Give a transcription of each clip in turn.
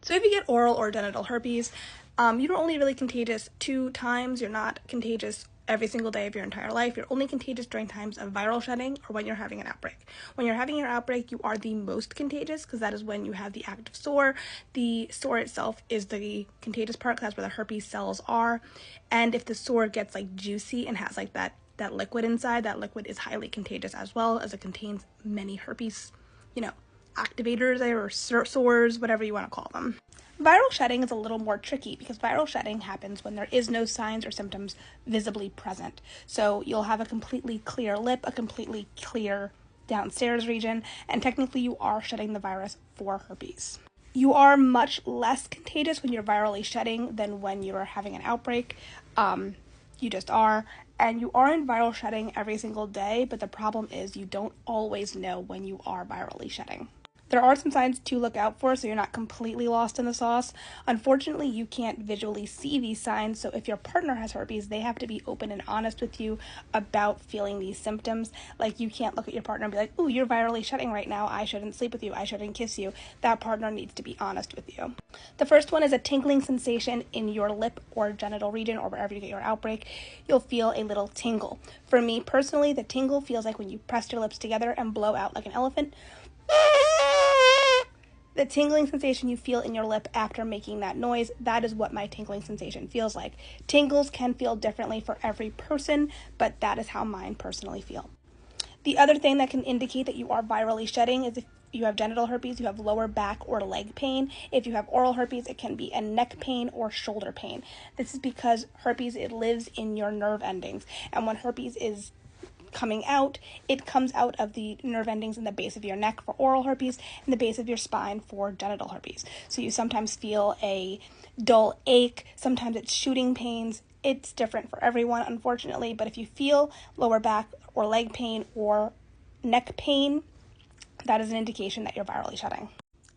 So if you get oral or genital herpes, you're only really contagious 2 times. You're not contagious every single day of your entire life. You're only contagious during times of viral shedding or when you're having an outbreak. When you're having your outbreak, you are the most contagious because that is when you have the active sore. The sore itself is the contagious part because that's where the herpes cells are. And if the sore gets like juicy and has like that liquid inside, that liquid is highly contagious as well, as it contains many herpes, activators or sores, whatever you want to call them. Viral shedding is a little more tricky because viral shedding happens when there is no signs or symptoms visibly present. So you'll have a completely clear lip, a completely clear downstairs region, and technically you are shedding the virus for herpes. You are much less contagious when you're virally shedding than when you're having an outbreak. You just are. And you are in viral shedding every single day, but the problem is you don't always know when you are virally shedding. There are some signs to look out for so you're not completely lost in the sauce. Unfortunately, you can't visually see these signs, so if your partner has herpes, they have to be open and honest with you about feeling these symptoms. Like, you can't look at your partner and be like, "Ooh, you're virally shedding right now. I shouldn't sleep with you. I shouldn't kiss you." That partner needs to be honest with you. The first one is a tingling sensation in your lip or genital region or wherever you get your outbreak. You'll feel a little tingle. For me personally, the tingle feels like when you press your lips together and blow out like an elephant. The tingling sensation you feel in your lip after making that noise, that is what my tingling sensation feels like. Tingles can feel differently for every person, but that is how mine personally feel. The other thing that can indicate that you are virally shedding is if you have genital herpes, you have lower back or leg pain. If you have oral herpes, it can be a neck pain or shoulder pain. This is because herpes, it lives in your nerve endings, and when herpes is coming out, it comes out of the nerve endings in the base of your neck for oral herpes and the base of your spine for genital herpes. So you sometimes feel a dull ache, sometimes it's shooting pains. It's different for everyone, unfortunately, but if you feel lower back or leg pain or neck pain, that is an indication that you're virally shedding.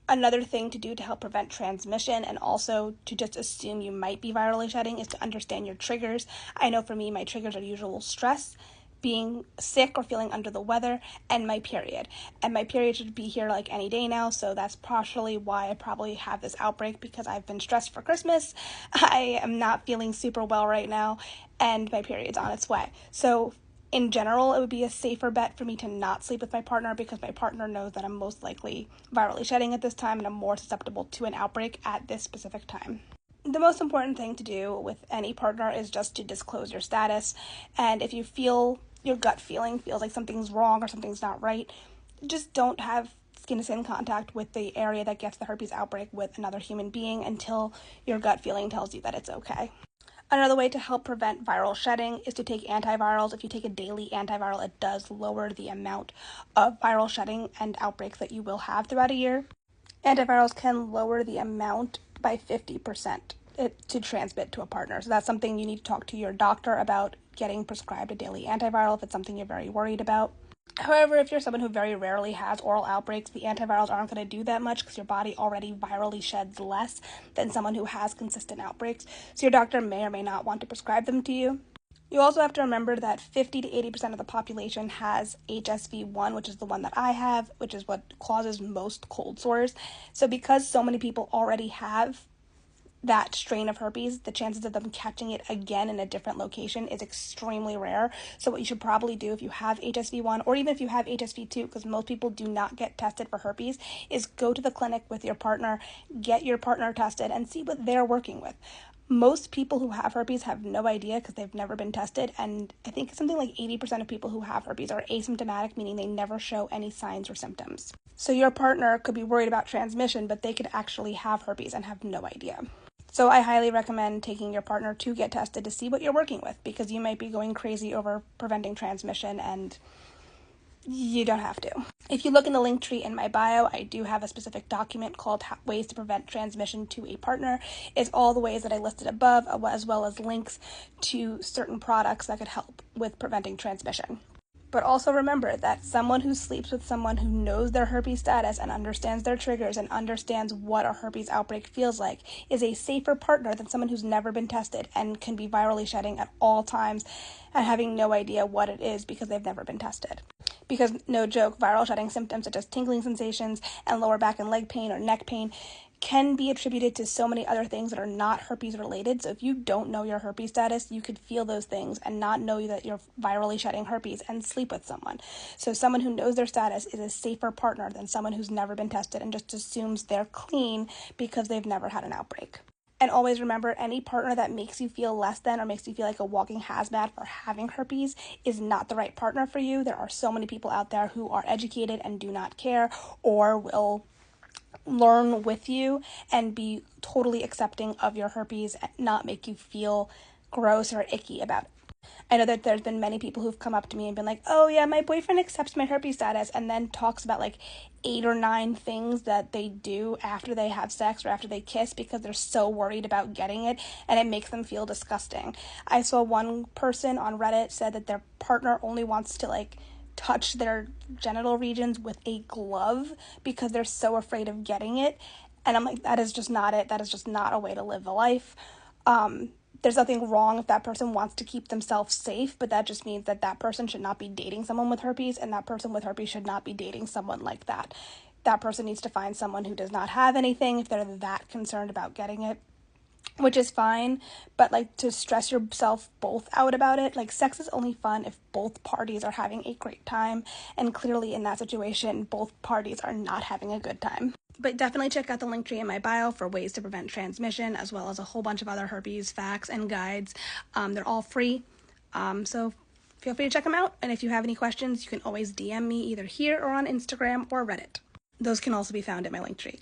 Another thing to do to help prevent transmission and also to just assume you might be virally shedding is to understand your triggers. I know for me, my triggers are usual stress, being sick or feeling under the weather, and my period. And my period should be here like any day now, so that's partially why I probably have this outbreak, because I've been stressed for Christmas. I am not feeling super well right now, and my period's on its way. So in general, it would be a safer bet for me to not sleep with my partner because my partner knows that I'm most likely virally shedding at this time and I'm more susceptible to an outbreak at this specific time. The most important thing to do with any partner is just to disclose your status, and if you feel your gut feeling feels like something's wrong or something's not right, just don't have skin-to-skin contact with the area that gets the herpes outbreak with another human being until your gut feeling tells you that it's okay. Another way to help prevent viral shedding is to take antivirals. If you take a daily antiviral, it does lower the amount of viral shedding and outbreaks that you will have throughout a year. Antivirals can lower the amount by 50% to transmit to a partner. So that's something you need to talk to your doctor about, getting prescribed a daily antiviral if it's something you're very worried about. However, if you're someone who very rarely has oral outbreaks, the antivirals aren't going to do that much because your body already virally sheds less than someone who has consistent outbreaks. So your doctor may or may not want to prescribe them to you. You also have to remember that 50 to 80% of the population has HSV1, which is the one that I have, which is what causes most cold sores. So because so many people already have that strain of herpes, the chances of them catching it again in a different location is extremely rare. So what you should probably do if you have HSV1, or even if you have HSV2, because most people do not get tested for herpes, is go to the clinic with your partner, get your partner tested, and see what they're working with. Most people who have herpes have no idea because they've never been tested, and I think something like 80% of people who have herpes are asymptomatic, meaning they never show any signs or symptoms. So your partner could be worried about transmission, but they could actually have herpes and have no idea. So I highly recommend taking your partner to get tested to see what you're working with, because you might be going crazy over preventing transmission and you don't have to. If you look in the link tree in my bio, I do have a specific document called Ways to Prevent Transmission to a Partner. It's all the ways that I listed above, as well as links to certain products that could help with preventing transmission. But also remember that someone who sleeps with someone who knows their herpes status and understands their triggers and understands what a herpes outbreak feels like is a safer partner than someone who's never been tested and can be virally shedding at all times and having no idea what it is because they've never been tested. Because, no joke, viral shedding symptoms such as tingling sensations and lower back and leg pain or neck pain can be attributed to so many other things that are not herpes related. So if you don't know your herpes status, you could feel those things and not know that you're virally shedding herpes and sleep with someone. So someone who knows their status is a safer partner than someone who's never been tested and just assumes they're clean because they've never had an outbreak. And always remember, any partner that makes you feel less than or makes you feel like a walking hazmat for having herpes is not the right partner for you. There are so many people out there who are educated and do not care, or will learn with you and be totally accepting of your herpes and not make you feel gross or icky about it. I know that there's been many people who've come up to me and been like, oh yeah, my boyfriend accepts my herpes status, and then talks about like 8 or 9 things that they do after they have sex or after they kiss because they're so worried about getting it, and it makes them feel disgusting. I saw one person on Reddit said that their partner only wants to like touch their genital regions with a glove because they're so afraid of getting it. And I'm like, that is just not it. That is just not a way to live a life. There's nothing wrong if that person wants to keep themselves safe, but that just means that that person should not be dating someone with herpes, and that person with herpes should not be dating someone like that. That person needs to find someone who does not have anything if they're that concerned about getting it, which is fine, but like to stress yourself both out about it, like sex is only fun if both parties are having a great time, and clearly in that situation, both parties are not having a good time. But definitely check out the link tree in my bio for ways to prevent transmission, as well as a whole bunch of other herpes facts and guides. They're all free, so feel free to check them out. And if you have any questions, you can always DM me either here or on Instagram or Reddit. Those can also be found at my link tree.